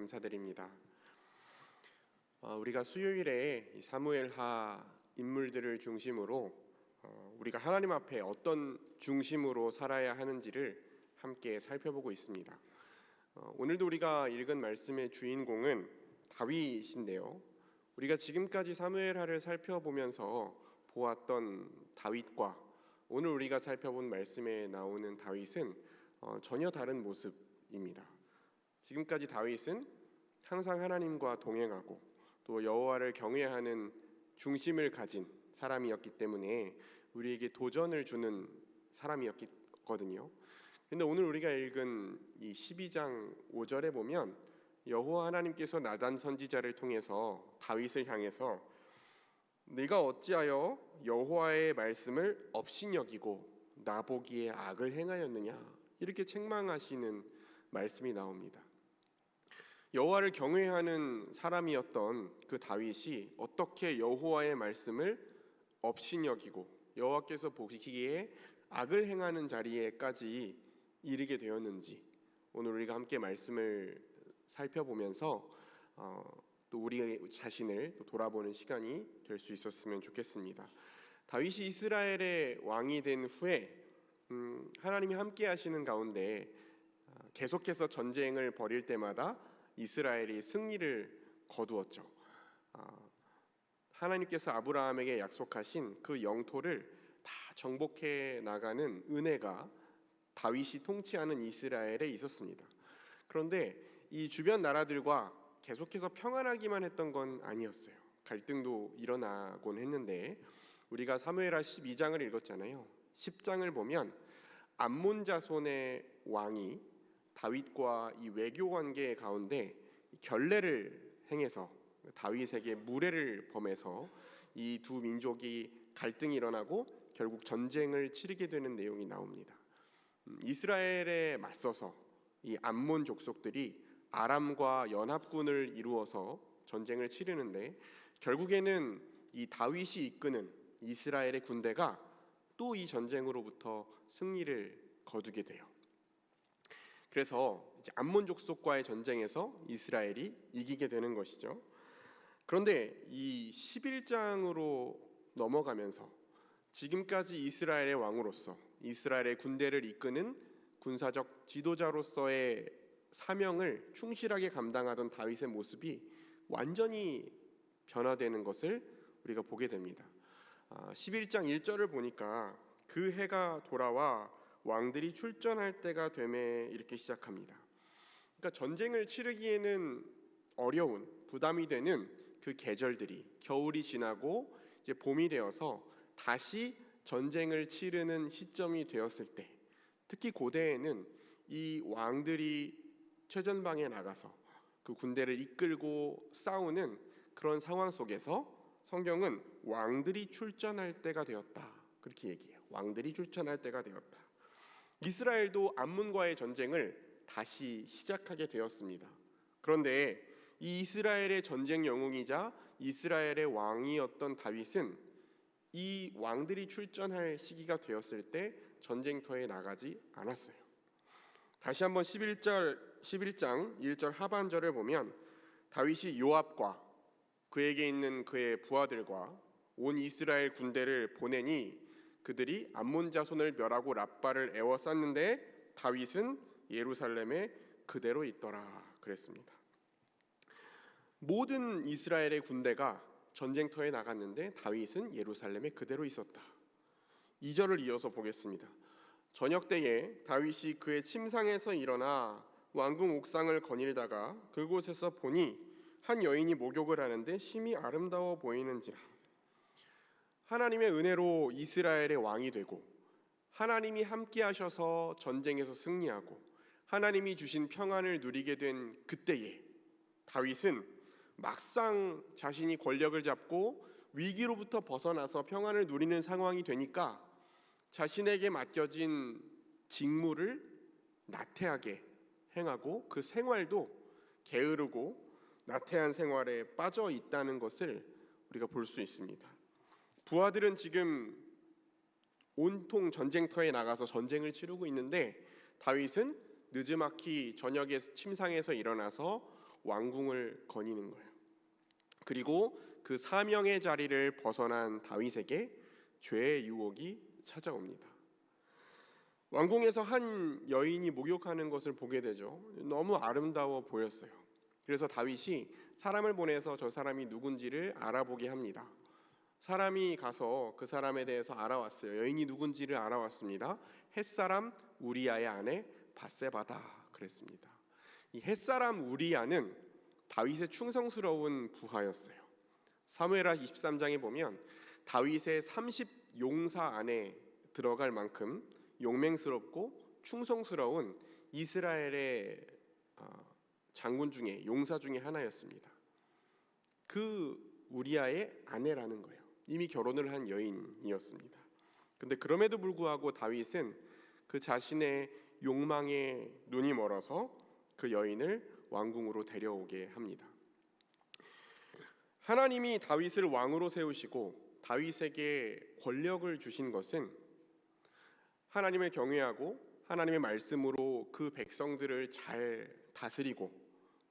감사드립니다. 우리가 수요일에 이 사무엘하 인물들을 중심으로 우리가 하나님 앞에 어떤 중심으로 살아야 하는지를 함께 살펴보고 있습니다. 오늘도 우리가 읽은 말씀의 주인공은 다윗인데요. 우리가 지금까지 사무엘하를 살펴보면서 보았던 다윗과 오늘 우리가 살펴본 말씀에 나오는 다윗은 전혀 다른 모습입니다. 지금까지 다윗은 항상 하나님과 동행하고 또 여호와를 경외하는 중심을 가진 사람이었기 때문에 우리에게 도전을 주는 사람이었거든요. 근데 오늘 우리가 읽은 이 12장 5절에 보면 여호와 하나님께서 나단 선지자를 통해서 다윗을 향해서 네가 어찌하여 여호와의 말씀을 업신여기고 나보기에 악을 행하였느냐 이렇게 책망하시는 말씀이 나옵니다. 여호와를 경외하는 사람이었던 그 다윗이 어떻게 여호와의 말씀을 업신여기고 여호와께서 보시기에 악을 행하는 자리에까지 이르게 되었는지 오늘 우리가 함께 말씀을 살펴보면서 또 우리 자신을 돌아보는 시간이 될 수 있었으면 좋겠습니다. 다윗이 이스라엘의 왕이 된 후에 하나님이 함께 하시는 가운데 계속해서 전쟁을 벌일 때마다 이스라엘이 승리를 거두었죠. 하나님께서 아브라함에게 약속하신 그 영토를 다 정복해 나가는 은혜가 다윗이 통치하는 이스라엘에 있었습니다. 그런데 이 주변 나라들과 계속해서 평안하기만 했던 건 아니었어요. 갈등도 일어나곤 했는데 우리가 사무엘하 12장을 읽었잖아요. 10장을 보면 암몬 자손의 왕이 다윗과 이 외교 관계 가운데 결례를 행해서 다윗에게 무례를 범해서 이 두 민족이 갈등이 일어나고 결국 전쟁을 치르게 되는 내용이 나옵니다. 이스라엘에 맞서서 이 암몬 족속들이 아람과 연합군을 이루어서 전쟁을 치르는데 결국에는 이 다윗이 이끄는 이스라엘의 군대가 또 이 전쟁으로부터 승리를 거두게 돼요. 그래서 이제 암몬 족속과의 전쟁에서 이스라엘이 이기게 되는 것이죠. 그런데 이 11장으로 넘어가면서 지금까지 이스라엘의 왕으로서 이스라엘의 군대를 이끄는 군사적 지도자로서의 사명을 충실하게 감당하던 다윗의 모습이 완전히 변화되는 것을 우리가 보게 됩니다. 11장 1절을 보니까 그 해가 돌아와 왕들이 출전할 때가 되매 이렇게 시작합니다. 그러니까 전쟁을 치르기에는 어려운 부담이 되는 그 계절들이 겨울이 지나고 이제 봄이 되어서 다시 전쟁을 치르는 시점이 되었을 때 특히 고대에는 이 왕들이 최전방에 나가서 그 군대를 이끌고 싸우는 그런 상황 속에서 성경은 왕들이 출전할 때가 되었다 그렇게 얘기해요. 왕들이 출전할 때가 되었다. 이스라엘도 암몬과의 전쟁을 다시 시작하게 되었습니다. 그런데 이 이스라엘의 전쟁 영웅이자 이스라엘의 왕이었던 다윗은 이 왕들이 출전할 시기가 되었을 때 전쟁터에 나가지 않았어요. 다시 한번 11장 1절 하반절을 보면 다윗이 요압과 그에게 있는 그의 부하들과 온 이스라엘 군대를 보내니 그들이 암몬 자손을 멸하고 랍바를 에워쌌는데 다윗은 예루살렘에 그대로 있더라 그랬습니다. 모든 이스라엘의 군대가 전쟁터에 나갔는데 다윗은 예루살렘에 그대로 있었다. 2절을 이어서 보겠습니다. 저녁 때에 다윗이 그의 침상에서 일어나 왕궁 옥상을 거닐다가 그곳에서 보니 한 여인이 목욕을 하는데 심히 아름다워 보이는지라. 하나님의 은혜로 이스라엘의 왕이 되고 하나님이 함께 하셔서 전쟁에서 승리하고 하나님이 주신 평안을 누리게 된 그때에 다윗은 막상 자신이 권력을 잡고 위기로부터 벗어나서 평안을 누리는 상황이 되니까 자신에게 맡겨진 직무를 나태하게 행하고 그 생활도 게으르고 나태한 생활에 빠져 있다는 것을 우리가 볼 수 있습니다. 부하들은 지금 온통 전쟁터에 나가서 전쟁을 치르고 있는데 다윗은 느지막이 저녁에 침상에서 일어나서 왕궁을 거니는 거예요. 그리고 그 사명의 자리를 벗어난 다윗에게 죄의 유혹이 찾아옵니다. 왕궁에서 한 여인이 목욕하는 것을 보게 되죠. 너무 아름다워 보였어요. 그래서 다윗이 사람을 보내서 저 사람이 누군지를 알아보게 합니다. 사람이 가서 그 사람에 대해서 알아왔어요. 여인이 누군지를 알아왔습니다. 햇사람 우리아의 아내 밧세바다 그랬습니다. 이 햇사람 우리아는 다윗의 충성스러운 부하였어요. 사무엘하 23장에 보면 다윗의 30용사 안에 들어갈 만큼 용맹스럽고 충성스러운 이스라엘의 장군 중에 용사 중에 하나였습니다. 그 우리아의 아내라는 거예요. 이미 결혼을 한 여인이었습니다. 근데 그럼에도 불구하고 다윗은 그 자신의 욕망에 눈이 멀어서 그 여인을 왕궁으로 데려오게 합니다. 하나님이 다윗을 왕으로 세우시고 다윗에게 권력을 주신 것은 하나님을 경외하고 하나님의 말씀으로 그 백성들을 잘 다스리고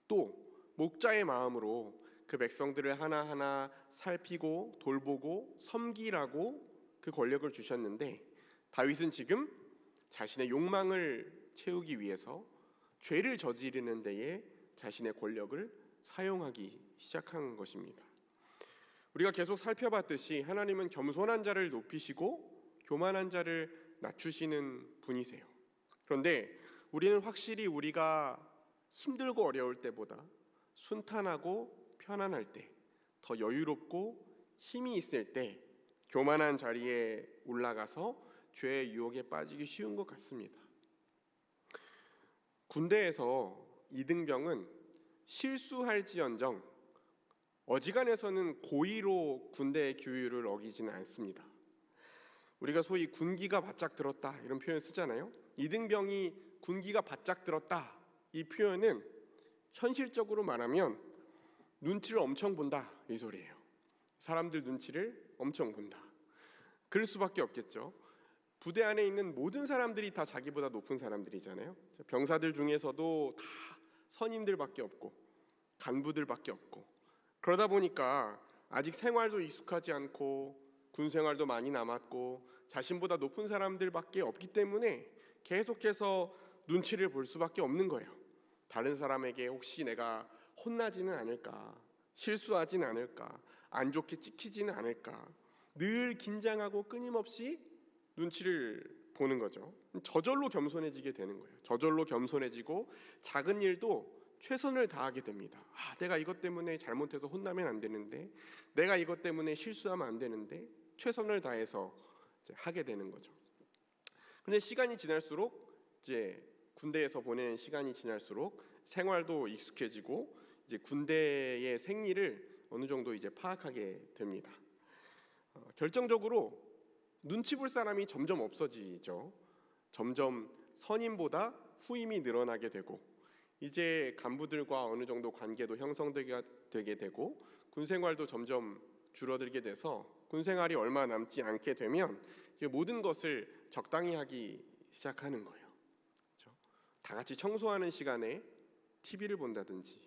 또 목자의 마음으로 그 백성들을 하나하나 살피고 돌보고 섬기라고 그 권력을 주셨는데, 다윗은 지금 자신의 욕망을 채우기 위해서 죄를 저지르는 데에 자신의 권력을 사용하기 시작한 것입니다. 우리가 계속 살펴봤듯이 하나님은 겸손한 자를 높이시고 교만한 자를 낮추시는 분이세요. 그런데 우리는 확실히 우리가 힘들고 어려울 때보다 순탄하고 편안할 때, 더 여유롭고 힘이 있을 때 교만한 자리에 올라가서 죄의 유혹에 빠지기 쉬운 것 같습니다. 군대에서 이등병은 실수할지언정 어지간해서는 고의로 군대의 규율을 어기지는 않습니다. 우리가 소위 군기가 바짝 들었다 이런 표현 쓰잖아요. 이등병이 군기가 바짝 들었다, 이 표현은 현실적으로 말하면 눈치를 엄청 본다 이 소리예요. 사람들 눈치를 엄청 본다. 그럴 수밖에 없겠죠. 부대 안에 있는 모든 사람들이 다 자기보다 높은 사람들이잖아요. 병사들 중에서도 다 선임들밖에 없고 간부들밖에 없고, 그러다 보니까 아직 생활도 익숙하지 않고 군 생활도 많이 남았고 자신보다 높은 사람들밖에 없기 때문에 계속해서 눈치를 볼 수밖에 없는 거예요. 다른 사람에게 혹시 내가 혼나지는 않을까, 실수하지는 않을까, 안 좋게 찍히지는 않을까, 늘 긴장하고 끊임없이 눈치를 보는 거죠. 저절로 겸손해지게 되는 거예요. 저절로 겸손해지고 작은 일도 최선을 다하게 됩니다. 내가 이것 때문에 잘못해서 혼나면 안 되는데, 내가 이것 때문에 실수하면 안 되는데 최선을 다해서 이제 하게 되는 거죠. 근데 시간이 지날수록, 이제 군대에서 보내는 시간이 지날수록 생활도 익숙해지고 이제 군대의 생리를 어느 정도 이제 파악하게 됩니다. 결정적으로 눈치 볼 사람이 점점 없어지죠. 점점 선임보다 후임이 늘어나게 되고 이제 간부들과 어느 정도 관계도 형성되게 되고 군 생활도 점점 줄어들게 돼서 군 생활이 얼마 남지 않게 되면 이제 모든 것을 적당히 하기 시작하는 거예요. 그렇죠? 다 같이 청소하는 시간에 TV를 본다든지,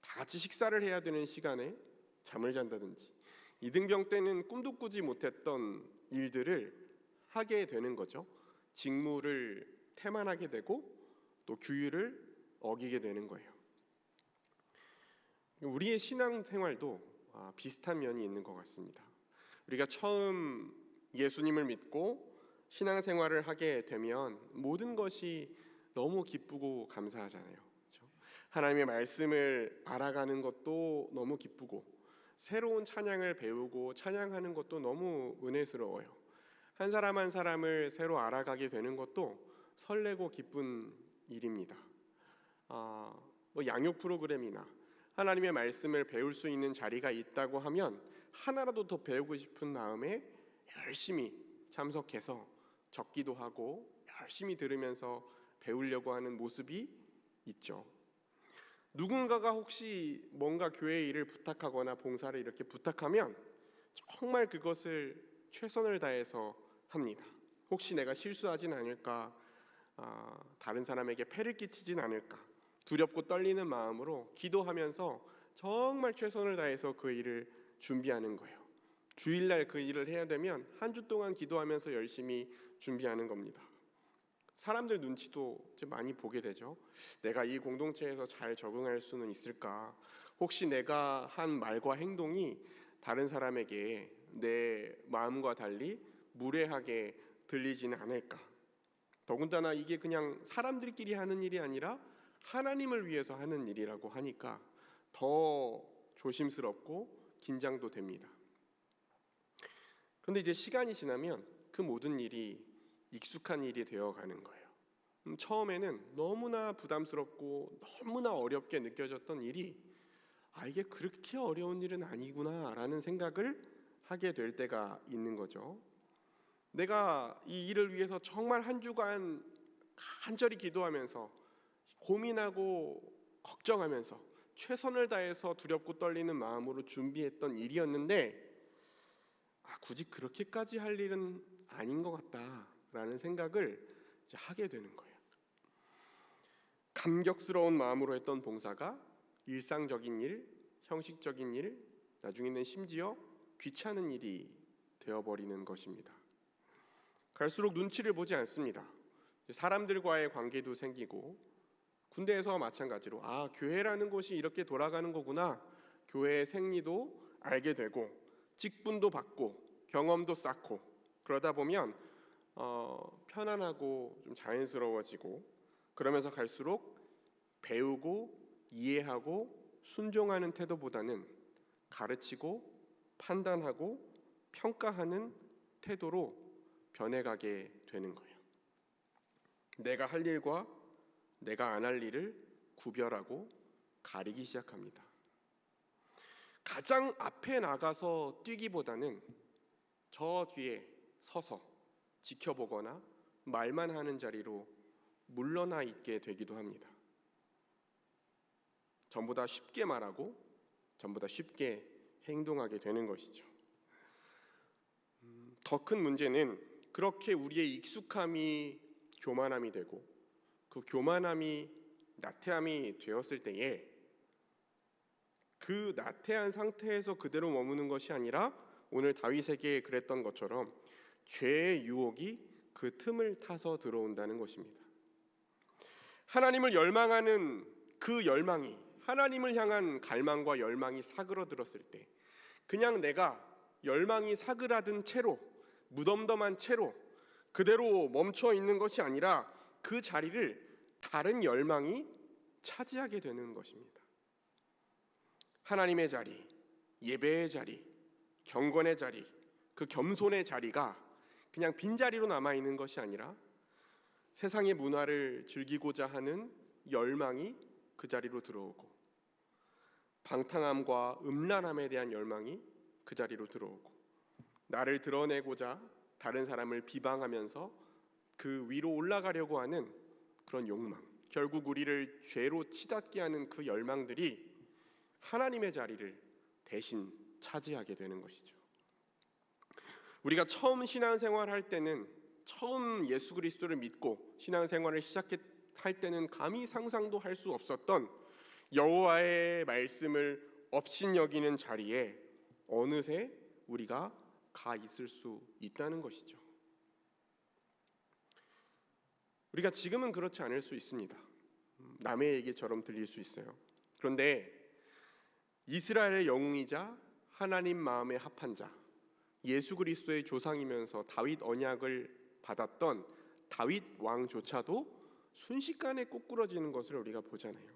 다 같이 식사를 해야 되는 시간에 잠을 잔다든지, 이등병 때는 꿈도 꾸지 못했던 일들을 하게 되는 거죠. 직무를 태만하게 되고 또 규율을 어기게 되는 거예요. 우리의 신앙생활도 비슷한 면이 있는 것 같습니다. 우리가 처음 예수님을 믿고 신앙생활을 하게 되면 모든 것이 너무 기쁘고 감사하잖아요. 그렇죠? 하나님의 말씀을 알아가는 것도 너무 기쁘고 새로운 찬양을 배우고 찬양하는 것도 너무 은혜스러워요. 한 사람 한 사람을 새로 알아가게 되는 것도 설레고 기쁜 일입니다. 양육 프로그램이나 하나님의 말씀을 배울 수 있는 자리가 있다고 하면 하나라도 더 배우고 싶은 마음에 열심히 참석해서 적기도 하고 열심히 들으면서 배우려고 하는 모습이 있죠. 누군가가 혹시 뭔가 교회 일을 부탁하거나 봉사를 이렇게 부탁하면 정말 그것을 최선을 다해서 합니다. 혹시 내가 실수하진 않을까, 다른 사람에게 폐를 끼치진 않을까, 두렵고 떨리는 마음으로 기도하면서 정말 최선을 다해서 그 일을 준비하는 거예요. 주일날 그 일을 해야 되면 한 주 동안 기도하면서 열심히 준비하는 겁니다. 사람들 눈치도 이제 많이 보게 되죠. 내가 이 공동체에서 잘 적응할 수는 있을까? 혹시 내가 한 말과 행동이 다른 사람에게 내 마음과 달리 무례하게 들리지는 않을까? 더군다나 이게 그냥 사람들끼리 하는 일이 아니라 하나님을 위해서 하는 일이라고 하니까 더 조심스럽고 긴장도 됩니다. 그런데 이제 시간이 지나면 그 모든 일이 익숙한 일이 되어가는 거예요. 처음에는 너무나 부담스럽고 너무나 어렵게 느껴졌던 일이 이게 그렇게 어려운 일은 아니구나라는 생각을 하게 될 때가 있는 거죠. 내가 이 일을 위해서 정말 한 주간 간절히 기도하면서 고민하고 걱정하면서 최선을 다해서 두렵고 떨리는 마음으로 준비했던 일이었는데 굳이 그렇게까지 할 일은 아닌 것 같다라는 생각을 이제 하게 되는 거예요. 감격스러운 마음으로 했던 봉사가 일상적인 일, 형식적인 일, 나중에는 심지어 귀찮은 일이 되어버리는 것입니다. 갈수록 눈치를 보지 않습니다. 사람들과의 관계도 생기고, 군대에서 마찬가지로 교회라는 곳이 이렇게 돌아가는 거구나, 교회의 생리도 알게 되고 직분도 받고 경험도 쌓고, 그러다 보면 편안하고 좀 자연스러워지고, 그러면서 갈수록 배우고 이해하고 순종하는 태도보다는 가르치고 판단하고 평가하는 태도로 변해가게 되는 거예요. 내가 할 일과 내가 안 할 일을 구별하고 가리기 시작합니다. 가장 앞에 나가서 뛰기보다는 저 뒤에 서서 지켜보거나 말만 하는 자리로 물러나 있게 되기도 합니다. 전보다 쉽게 말하고 전보다 쉽게 행동하게 되는 것이죠. 더 큰 문제는 그렇게 우리의 익숙함이 교만함이 되고, 그 교만함이 나태함이 되었을 때에 그 나태한 상태에서 그대로 머무는 것이 아니라 오늘 다윗에게 그랬던 것처럼 죄의 유혹이 그 틈을 타서 들어온다는 것입니다. 하나님을 열망하는 그 열망이, 하나님을 향한 갈망과 열망이 사그러들었을 때, 그냥 내가 열망이 사그라든 채로, 무덤덤한 채로 그대로 멈춰 있는 것이 아니라 그 자리를 다른 열망이 차지하게 되는 것입니다. 하나님의 자리, 예배의 자리, 경건의 자리, 그 겸손의 자리가 그냥 빈자리로 남아있는 것이 아니라 세상의 문화를 즐기고자 하는 열망이 그 자리로 들어오고, 방탕함과 음란함에 대한 열망이 그 자리로 들어오고, 나를 드러내고자 다른 사람을 비방하면서 그 위로 올라가려고 하는 그런 욕망, 결국 우리를 죄로 치닫게 하는 그 열망들이 하나님의 자리를 대신 차지하게 되는 것이죠. 우리가 처음 신앙생활 할 때는, 처음 예수 그리스도를 믿고 신앙생활을 시작할 때는 감히 상상도 할 수 없었던 여호와의 말씀을 업신여기는 자리에 어느새 우리가 가 있을 수 있다는 것이죠. 우리가 지금은 그렇지 않을 수 있습니다. 남의 얘기처럼 들릴 수 있어요. 그런데 이스라엘의 영웅이자 하나님 마음에 합한 자, 예수 그리스도의 조상이면서 다윗 언약을 받았던 다윗 왕조차도 순식간에 꼬꾸러지는 것을 우리가 보잖아요.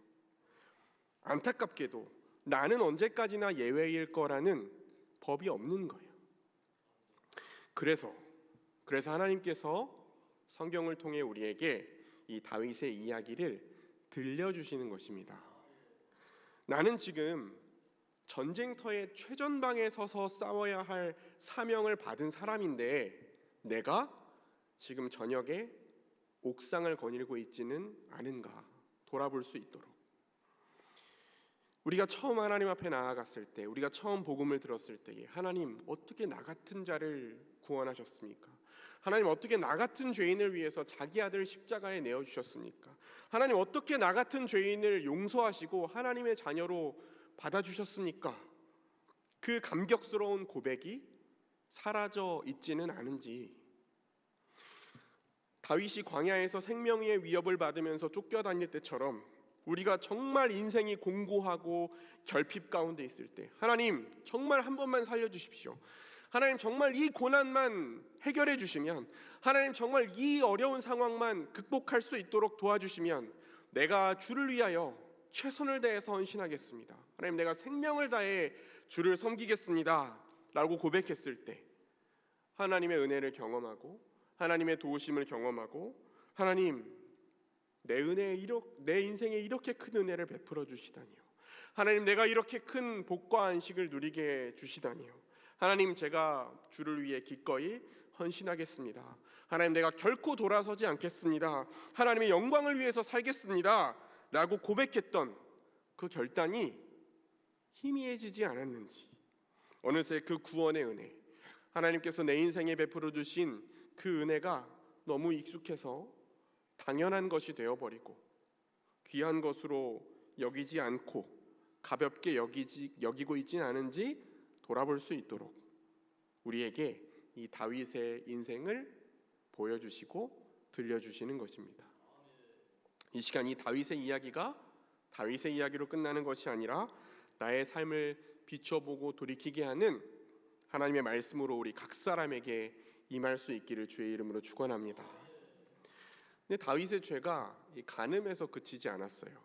안타깝게도 나는 언제까지나 예외일 거라는 법이 없는 거예요. 그래서 하나님께서 성경을 통해 우리에게 이 다윗의 이야기를 들려주시는 것입니다. 나는 지금 전쟁터의 최전방에 서서 싸워야 할 사명을 받은 사람인데 내가 지금 저녁에 옥상을 거닐고 있지는 않은가 돌아볼 수 있도록, 우리가 처음 하나님 앞에 나아갔을 때, 우리가 처음 복음을 들었을 때에 하나님 어떻게 나 같은 자를 구원하셨습니까? 하나님 어떻게 나 같은 죄인을 위해서 자기 아들 십자가에 내어주셨습니까? 하나님 어떻게 나 같은 죄인을 용서하시고 하나님의 자녀로 받아주셨습니까? 그 감격스러운 고백이 사라져 있지는 않은지, 다윗이 광야에서 생명의 위협을 받으면서 쫓겨다닐 때처럼 우리가 정말 인생이 공고하고 결핍 가운데 있을 때, 하나님 정말 한 번만 살려주십시오, 하나님 정말 이 고난만 해결해 주시면, 하나님 정말 이 어려운 상황만 극복할 수 있도록 도와주시면 내가 주를 위하여 최선을 다해서 헌신하겠습니다, 하나님 내가 생명을 다해 주를 섬기겠습니다 라고 고백했을 때 하나님의 은혜를 경험하고 하나님의 도우심을 경험하고, 하나님 내 인생에 이렇게 큰 은혜를 베풀어 주시다니요, 하나님 내가 이렇게 큰 복과 안식을 누리게 주시다니요, 하나님 제가 주를 위해 기꺼이 헌신하겠습니다, 하나님 내가 결코 돌아서지 않겠습니다, 하나님의 영광을 위해서 살겠습니다 라고 고백했던 그 결단이 희미해지지 않았는지, 어느새 그 구원의 은혜, 하나님께서 내 인생에 베풀어 주신 그 은혜가 너무 익숙해서 당연한 것이 되어버리고 귀한 것으로 여기지 않고 가볍게 여기고 있진 않은지 돌아볼 수 있도록 우리에게 이 다윗의 인생을 보여주시고 들려주시는 것입니다. 이 시간 이 다윗의 이야기가 다윗의 이야기로 끝나는 것이 아니라 나의 삶을 비춰보고 돌이키게 하는 하나님의 말씀으로 우리 각 사람에게 임할 수 있기를 주의 이름으로 축원합니다. 근데 다윗의 죄가 이 간음에서 그치지 않았어요.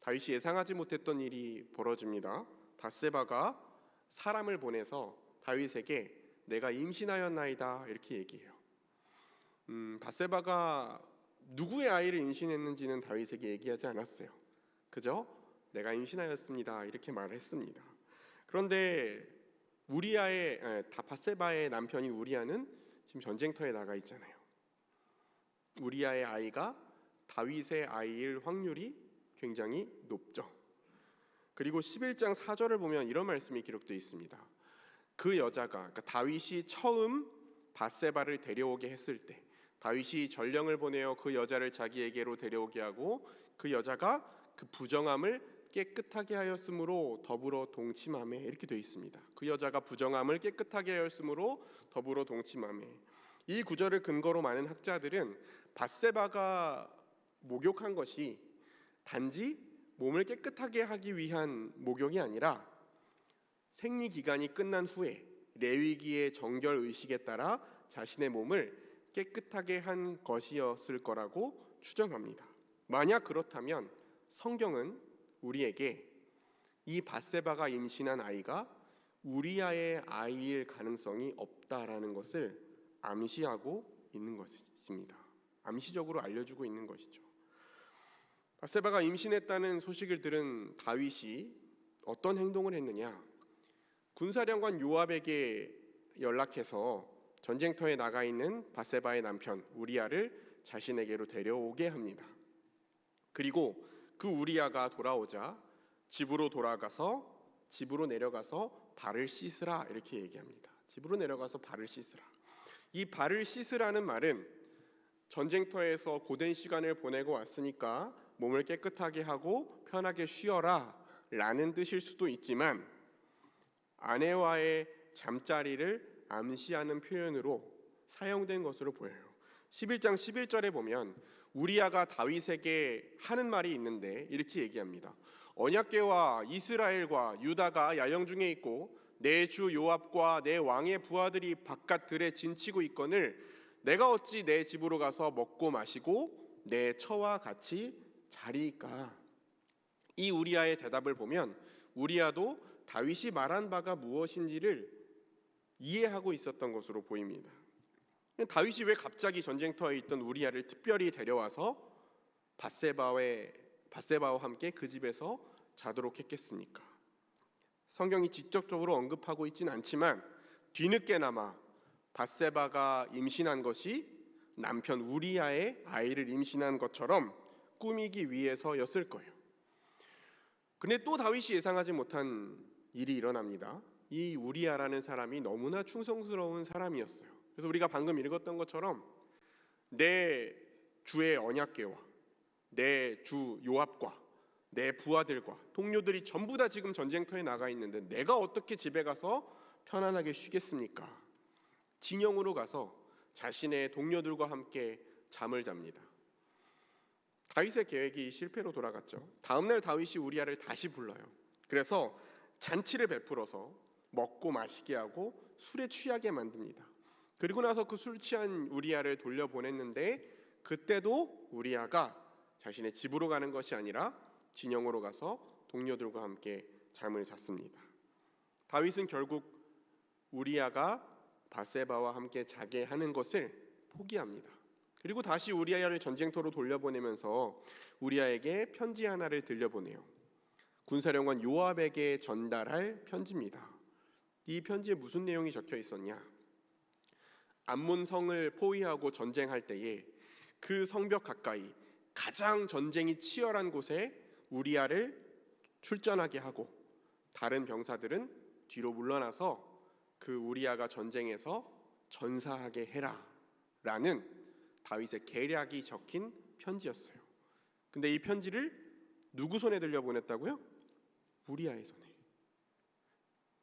다윗이 예상하지 못했던 일이 벌어집니다. 바세바가 사람을 보내서 다윗에게 내가 임신하였나이다 이렇게 얘기해요. 바세바가 누구의 아이를 임신했는지는 다윗에게 얘기하지 않았어요. 그저 내가 임신하였습니다 이렇게 말했습니다. 그런데 바세바의 남편인 우리아는 지금 전쟁터에 나가 있잖아요. 우리아의 아이가 다윗의 아이일 확률이 굉장히 높죠. 그리고 11장 4절을 보면 이런 말씀이 기록되어 있습니다. 그 여자가, 그러니까 다윗이 처음 바세바를 데려오게 했을 때 다윗이 전령을 보내어 그 여자를 자기에게로 데려오게 하고 그 여자가 그 부정함을 깨끗하게 하였으므로 더불어 동침하매 이렇게 되어 있습니다. 그 여자가 부정함을 깨끗하게 하였으므로 더불어 동침하매. 이 구절을 근거로 많은 학자들은 바세바가 목욕한 것이 단지 몸을 깨끗하게 하기 위한 목욕이 아니라 생리 기간이 끝난 후에 레위기의 정결 의식에 따라 자신의 몸을 깨끗하게 한 것이었을 거라고 추정합니다. 만약 그렇다면 성경은 우리에게 이 바세바가 임신한 아이가 우리아의 아이일 가능성이 없다라는 것을 암시하고 있는 것입니다. 암시적으로 알려주고 있는 것이죠. 바세바가 임신했다는 소식을 들은 다윗이 어떤 행동을 했느냐? 군사령관 요압에게 연락해서 전쟁터에 나가 있는 바세바의 남편 우리아를 자신에게로 데려오게 합니다. 그리고 그 우리아가 돌아오자 집으로 내려가서 발을 씻으라 이렇게 얘기합니다. 집으로 내려가서 발을 씻으라. 이 발을 씻으라는 말은 전쟁터에서 고된 시간을 보내고 왔으니까 몸을 깨끗하게 하고 편하게 쉬어라 라는 뜻일 수도 있지만 아내와의 잠자리를 암시하는 표현으로 사용된 것으로 보여요. 11장 11절에 보면 우리아가 다윗에게 하는 말이 있는데 이렇게 얘기합니다. 언약궤와 이스라엘과 유다가 야영 중에 있고 내 주 요압과 내 왕의 부하들이 바깥 들에 진치고 있거늘 내가 어찌 내 집으로 가서 먹고 마시고 내 처와 같이 자리이까. 이 우리아의 대답을 보면 우리아도 다윗이 말한 바가 무엇인지를 이해하고 있었던 것으로 보입니다. 다윗이 왜 갑자기 전쟁터에 있던 우리아를 특별히 데려와서 바세바와 함께 그 집에서 자도록 했겠습니까? 성경이 직접적으로 언급하고 있진 않지만 뒤늦게나마 바세바가 임신한 것이 남편 우리아의 아이를 임신한 것처럼 꾸미기 위해서였을 거예요. 근데 또 다윗이 예상하지 못한 일이 일어납니다. 이 우리아라는 사람이 너무나 충성스러운 사람이었어요. 그래서 우리가 방금 읽었던 것처럼 내 주의 언약궤와 내 주 요압과 내 부하들과 동료들이 전부 다 지금 전쟁터에 나가 있는데 내가 어떻게 집에 가서 편안하게 쉬겠습니까? 진영으로 가서 자신의 동료들과 함께 잠을 잡니다. 다윗의 계획이 실패로 돌아갔죠. 다음날 다윗이 우리아를 다시 불러요. 그래서 잔치를 베풀어서 먹고 마시게 하고 술에 취하게 만듭니다. 그리고 나서 그 술 취한 우리아를 돌려보냈는데 그때도 우리아가 자신의 집으로 가는 것이 아니라 진영으로 가서 동료들과 함께 잠을 잤습니다. 다윗은 결국 우리아가 밧세바와 함께 자게 하는 것을 포기합니다. 그리고 다시 우리아를 전쟁터로 돌려보내면서 우리아에게 편지 하나를 들려보내요. 군사령관 요압에게 전달할 편지입니다. 이 편지에 무슨 내용이 적혀 있었냐? 암몬성을 포위하고 전쟁할 때에 그 성벽 가까이 가장 전쟁이 치열한 곳에 우리아를 출전하게 하고 다른 병사들은 뒤로 물러나서 그 우리아가 전쟁에서 전사하게 해라 라는 다윗의 계략이 적힌 편지였어요. 근데 이 편지를 누구 손에 들려보냈다고요? 우리아의 손에.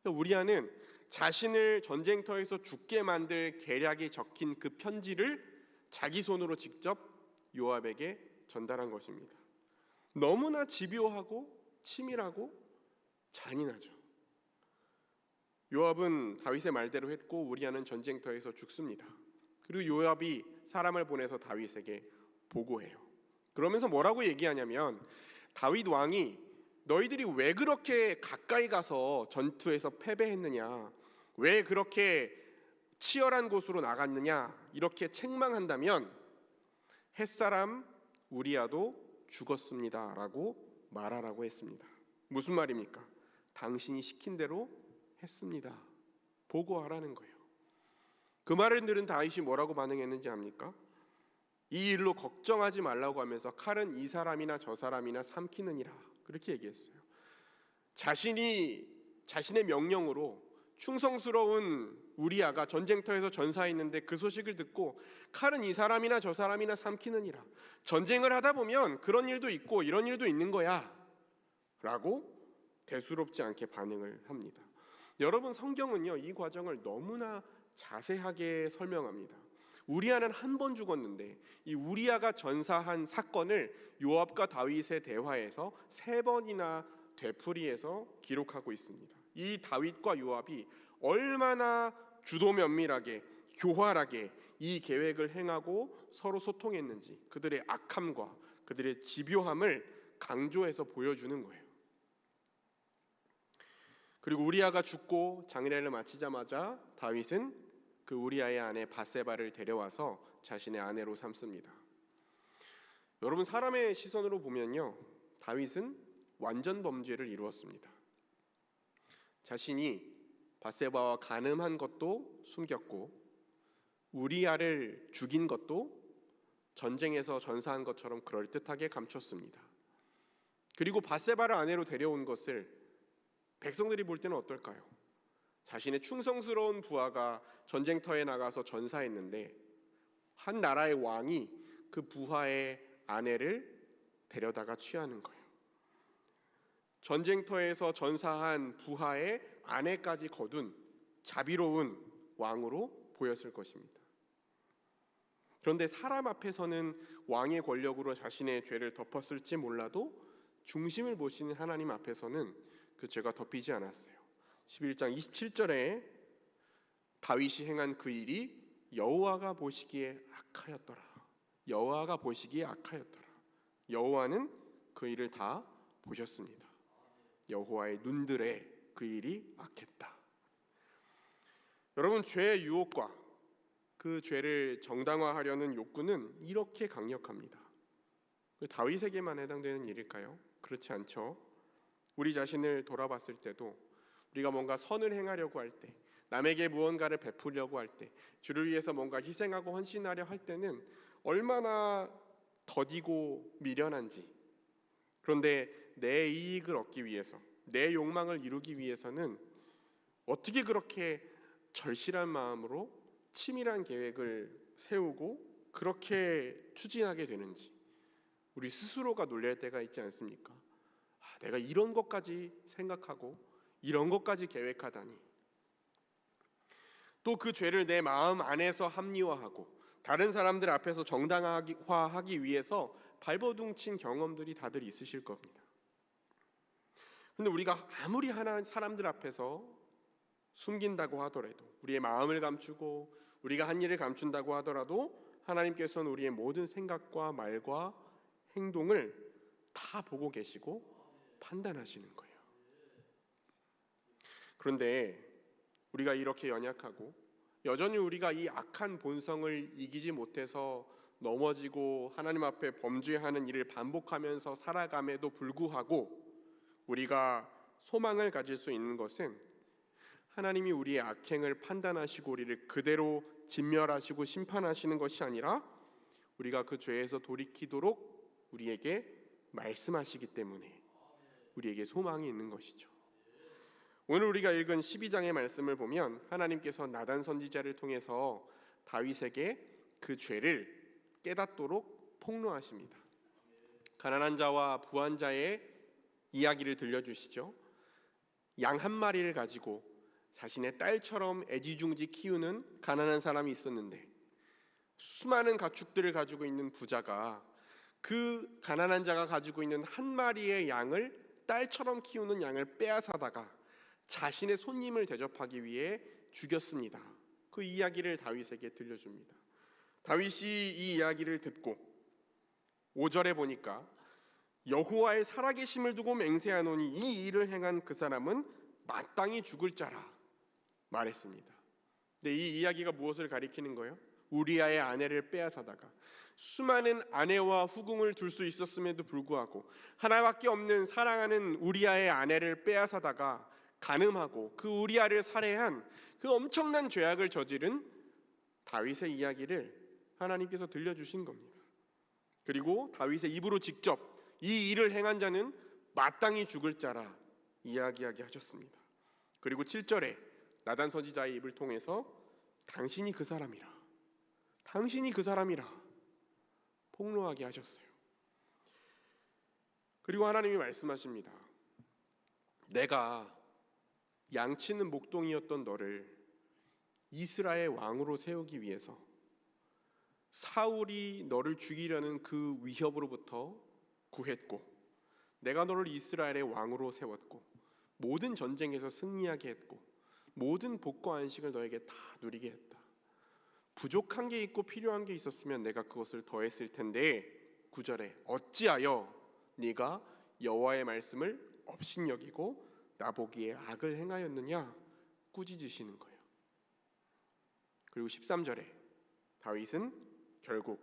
우리아는 자신을 전쟁터에서 죽게 만들 계략이 적힌 그 편지를 자기 손으로 직접 요압에게 전달한 것입니다. 너무나 집요하고 치밀하고 잔인하죠. 요압은 다윗의 말대로 했고 우리아는 전쟁터에서 죽습니다. 그리고 요압이 사람을 보내서 다윗에게 보고해요. 그러면서 뭐라고 얘기하냐면 다윗 왕이 너희들이 왜 그렇게 가까이 가서 전투에서 패배했느냐, 왜 그렇게 치열한 곳으로 나갔느냐 이렇게 책망한다면 햇사람 우리아도 죽었습니다 라고 말하라고 했습니다. 무슨 말입니까? 당신이 시킨 대로 했습니다. 보고하라는 거예요. 그 말을 들은 다윗이 뭐라고 반응했는지 압니까? 이 일로 걱정하지 말라고 하면서 칼은 이 사람이나 저 사람이나 삼키느니라 그렇게 얘기했어요. 자신의 명령으로 충성스러운 우리아가 전쟁터에서 전사했는데 그 소식을 듣고 칼은 이 사람이나 저 사람이나 삼키느니라, 전쟁을 하다 보면 그런 일도 있고 이런 일도 있는 거야 라고 대수롭지 않게 반응을 합니다. 여러분, 성경은요 이 과정을 너무나 자세하게 설명합니다. 우리아는 한 번 죽었는데 이 우리아가 전사한 사건을 요압과 다윗의 대화에서 3번이나 되풀이해서 기록하고 있습니다. 이 다윗과 요압이 얼마나 주도 면밀하게 교활하게 이 계획을 행하고 서로 소통했는지 그들의 악함과 그들의 집요함을 강조해서 보여주는 거예요. 그리고 우리아가 죽고 장례를 마치자마자 다윗은 그 우리아의 아내 밧세바를 데려와서 자신의 아내로 삼습니다. 여러분, 사람의 시선으로 보면요 다윗은 완전 범죄를 이루었습니다. 자신이 밧세바와 간음한 것도 숨겼고 우리아를 죽인 것도 전쟁에서 전사한 것처럼 그럴듯하게 감췄습니다. 그리고 밧세바를 아내로 데려온 것을 백성들이 볼 때는 어떨까요? 자신의 충성스러운 부하가 전쟁터에 나가서 전사했는데 한 나라의 왕이 그 부하의 아내를 데려다가 취하는 거예요. 전쟁터에서 전사한 부하의 아내까지 거둔 자비로운 왕으로 보였을 것입니다. 그런데 사람 앞에서는 왕의 권력으로 자신의 죄를 덮었을지 몰라도 중심을 보시는 하나님 앞에서는 그 죄가 덮이지 않았어요. 11장 27절에 다윗이 행한 그 일이 여호와가 보시기에 악하였더라. 여호와가 보시기에 악하였더라. 여호와는 그 일을 다 보셨습니다. 여호와의 눈들에 그 일이 악했다. 여러분, 죄의 유혹과 그 죄를 정당화하려는 욕구는 이렇게 강력합니다. 다윗에게만 해당되는 일일까요? 그렇지 않죠. 우리 자신을 돌아봤을 때도 우리가 뭔가 선을 행하려고 할 때, 남에게 무언가를 베풀려고 할 때, 주를 위해서 뭔가 희생하고 헌신하려 할 때는 얼마나 더디고 미련한지. 그런데 내 이익을 얻기 위해서, 내 욕망을 이루기 위해서는 어떻게 그렇게 절실한 마음으로 치밀한 계획을 세우고 그렇게 추진하게 되는지 우리 스스로가 놀랄 때가 있지 않습니까? 내가 이런 것까지 생각하고 이런 것까지 계획하다니. 또 그 죄를 내 마음 안에서 합리화하고 다른 사람들 앞에서 정당화하기 위해서 발버둥친 경험들이 다들 있으실 겁니다. 그런데 우리가 아무리 하나 사람들 앞에서 숨긴다고 하더라도, 우리의 마음을 감추고 우리가 한 일을 감춘다고 하더라도 하나님께서는 우리의 모든 생각과 말과 행동을 다 보고 계시고 판단하시는 거예요. 그런데 우리가 이렇게 연약하고 여전히 우리가 이 악한 본성을 이기지 못해서 넘어지고 하나님 앞에 범죄하는 일을 반복하면서 살아감에도 불구하고 우리가 소망을 가질 수 있는 것은 하나님이 우리의 악행을 판단하시고 우리를 그대로 진멸하시고 심판하시는 것이 아니라 우리가 그 죄에서 돌이키도록 우리에게 말씀하시기 때문에 우리에게 소망이 있는 것이죠. 오늘 우리가 읽은 12장의 말씀을 보면 하나님께서 나단 선지자를 통해서 다윗에게 그 죄를 깨닫도록 폭로하십니다. 가난한 자와 부한 자의 이야기를 들려주시죠. 양 한 마리를 가지고 자신의 딸처럼 애지중지 키우는 가난한 사람이 있었는데 수많은 가축들을 가지고 있는 부자가 그 가난한 자가 가지고 있는 한 마리의 양을, 딸처럼 키우는 양을 빼앗아다가 자신의 손님을 대접하기 위해 죽였습니다. 그 이야기를 다윗에게 들려줍니다. 다윗이 이 이야기를 듣고 5절에 보니까 여호와의 살아계심을 두고 맹세하노니 이 일을 행한 그 사람은 마땅히 죽을 자라 말했습니다. 근데 이 이야기가 무엇을 가리키는 거예요? 우리아의 아내를 빼앗아다가 수많은 아내와 후궁을 둘 수 있었음에도 불구하고 하나밖에 없는 사랑하는 우리아의 아내를 빼앗아다가 간음하고 그 우리아를 살해한 그 엄청난 죄악을 저지른 다윗의 이야기를 하나님께서 들려주신 겁니다. 그리고 다윗의 입으로 직접 이 일을 행한 자는 마땅히 죽을 자라 이야기하게 하셨습니다. 그리고 7절에 나단 선지자의 입을 통해서 당신이 그 사람이라, 당신이 그 사람이라 폭로하게 하셨어요. 그리고 하나님이 말씀하십니다. 내가 양치는 목동이었던 너를 이스라엘 왕으로 세우기 위해서 사울이 너를 죽이려는 그 위협으로부터 구했고 내가 너를 이스라엘의 왕으로 세웠고 모든 전쟁에서 승리하게 했고 모든 복과 안식을 너에게 다 누리게 했다. 부족한 게 있고 필요한 게 있었으면 내가 그것을 더했을 텐데 9절에 어찌하여 네가 여호와의 말씀을 업신여기고 나보기에 악을 행하였느냐 꾸짖으시는 거예요. 그리고 13절에 다윗은 결국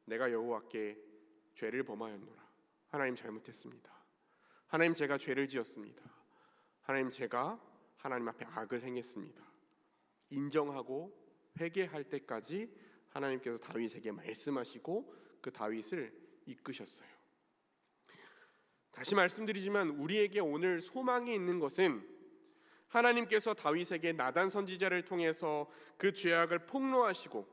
내가 여호와께 죄를 범하였노라. 하나님 잘못했습니다. 하나님 제가 죄를 지었습니다. 하나님 제가 하나님 앞에 악을 행했습니다. 인정하고 회개할 때까지 하나님께서 다윗에게 말씀하시고 그 다윗을 이끄셨어요. 다시 말씀드리지만 우리에게 오늘 소망이 있는 것은 하나님께서 다윗에게 나단 선지자를 통해서 그 죄악을 폭로하시고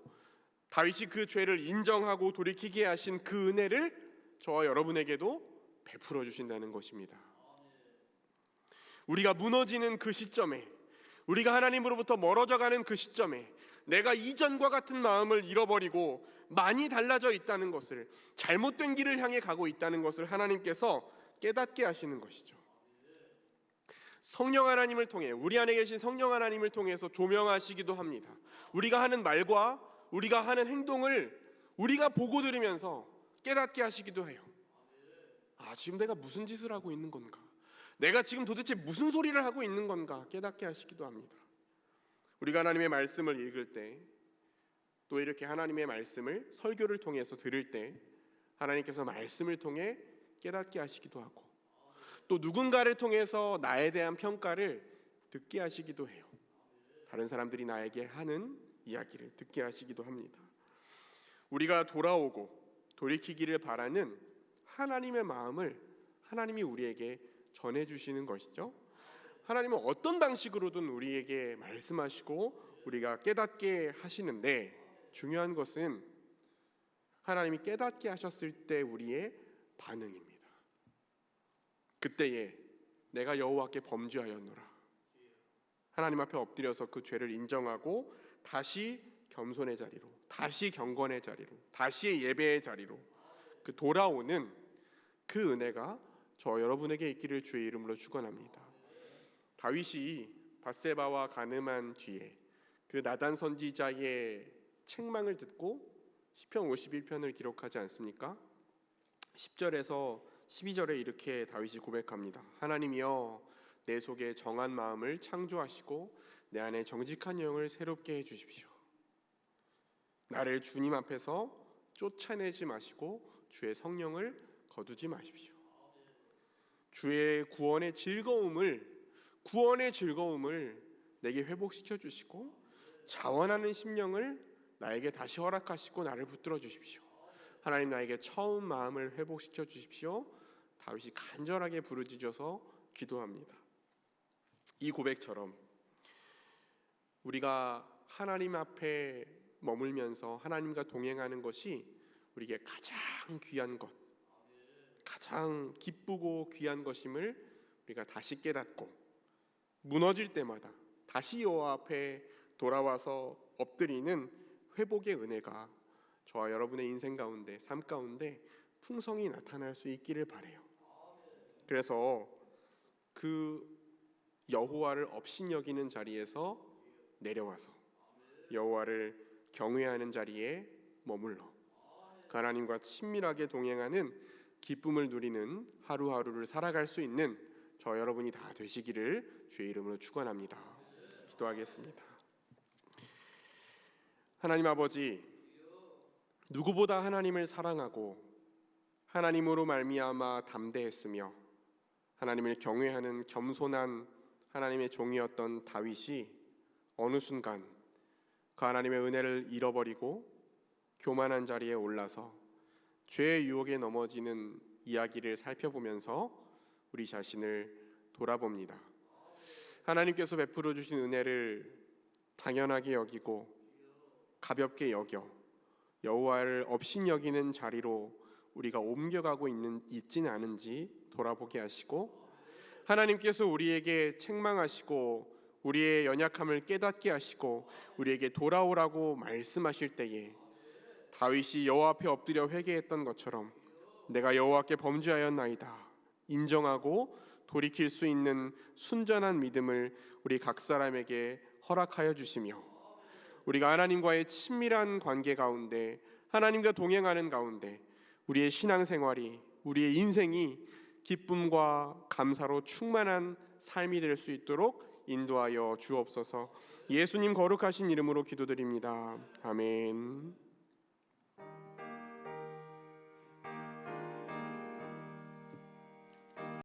다윗이 그 죄를 인정하고 돌이키게 하신 그 은혜를 저와 여러분에게도 베풀어 주신다는 것입니다. 우리가 무너지는 그 시점에, 우리가 하나님으로부터 멀어져가는 그 시점에 내가 이전과 같은 마음을 잃어버리고 많이 달라져 있다는 것을, 잘못된 길을 향해 가고 있다는 것을 하나님께서 깨닫게 하시는 것이죠. 성령 하나님을 통해, 우리 안에 계신 성령 하나님을 통해서 조명하시기도 합니다. 우리가 하는 말과 우리가 하는 행동을 우리가 보고 들으면서 깨닫게 하시기도 해요. 지금 내가 무슨 짓을 하고 있는 건가? 내가 지금 도대체 무슨 소리를 하고 있는 건가? 깨닫게 하시기도 합니다. 우리가 하나님의 말씀을 읽을 때, 또 이렇게 하나님의 말씀을 설교를 통해서 들을 때 하나님께서 말씀을 통해 깨닫게 하시기도 하고, 또 누군가를 통해서 나에 대한 평가를 듣게 하시기도 해요. 다른 사람들이 나에게 하는 이야기를 듣게 하시기도 합니다. 우리가 돌아오고 돌이키기를 바라는 하나님의 마음을 하나님이 우리에게 전해주시는 것이죠. 하나님은 어떤 방식으로든 우리에게 말씀하시고 우리가 깨닫게 하시는데, 중요한 것은 하나님이 깨닫게 하셨을 때 우리의 반응입니다. 그때에 내가 여호와께 범죄하였노라, 하나님 앞에 엎드려서 그 죄를 인정하고 다시 겸손의 자리로, 다시 경건의 자리로, 다시 예배의 자리로 그 돌아오는 그 은혜가 저 여러분에게 있기를 주의 이름으로 축원합니다. 다윗이 밧세바와 간음한 뒤에 그 나단 선지자의 책망을 듣고 시편 51편을 기록하지 않습니까? 10절에서 12절에 이렇게 다윗이 고백합니다. 하나님이여, 내 속에 정한 마음을 창조하시고 내 안에 정직한 영을 새롭게 해주십시오. 나를 주님 앞에서 쫓아내지 마시고 주의 성령을 거두지 마십시오. 주의 구원의 즐거움을 내게 회복시켜 주시고 자원하는 심령을 나에게 다시 허락하시고 나를 붙들어 주십시오. 하나님, 나에게 처음 마음을 회복시켜 주십시오. 다윗이 간절하게 부르짖어서 기도합니다. 이 고백처럼 우리가 하나님 앞에 머물면서 하나님과 동행하는 것이 우리에게 가장 귀한 것, 가장 기쁘고 귀한 것임을 우리가 다시 깨닫고, 무너질 때마다 다시 여호와 앞에 돌아와서 엎드리는 회복의 은혜가 저와 여러분의 인생 가운데, 삶 가운데 풍성히 나타날 수 있기를 바라요. 그래서 그 여호와를 업신여기는 자리에서 내려와서 여호와를 경외하는 자리에 머물러 그 하나님과 친밀하게 동행하는 기쁨을 누리는 하루하루를 살아갈 수 있는 저 여러분이 다 되시기를 주의 이름으로 축원합니다. 기도하겠습니다. 하나님 아버지, 누구보다 하나님을 사랑하고 하나님으로 말미암아 담대했으며 하나님을 경외하는 겸손한 하나님의 종이었던 다윗이 어느 순간 그 하나님의 은혜를 잃어버리고 교만한 자리에 올라서 죄의 유혹에 넘어지는 이야기를 살펴보면서 우리 자신을 돌아봅니다. 하나님께서 베풀어 주신 은혜를 당연하게 여기고 가볍게 여겨 여호와를 업신여기는 자리로 우리가 옮겨가고 있지는 않은지 돌아보게 하시고, 하나님께서 우리에게 책망하시고 우리의 연약함을 깨닫게 하시고 우리에게 돌아오라고 말씀하실 때에 다윗이 여호와 앞에 엎드려 회개했던 것처럼 내가 여호와께 범죄하였나이다 인정하고 돌이킬 수 있는 순전한 믿음을 우리 각 사람에게 허락하여 주시며, 우리가 하나님과의 친밀한 관계 가운데, 하나님과 동행하는 가운데 우리의 신앙생활이, 우리의 인생이 기쁨과 감사로 충만한 삶이 될 수 있도록 인도하여 주옵소서. 예수님 거룩하신 이름으로 기도드립니다. 아멘.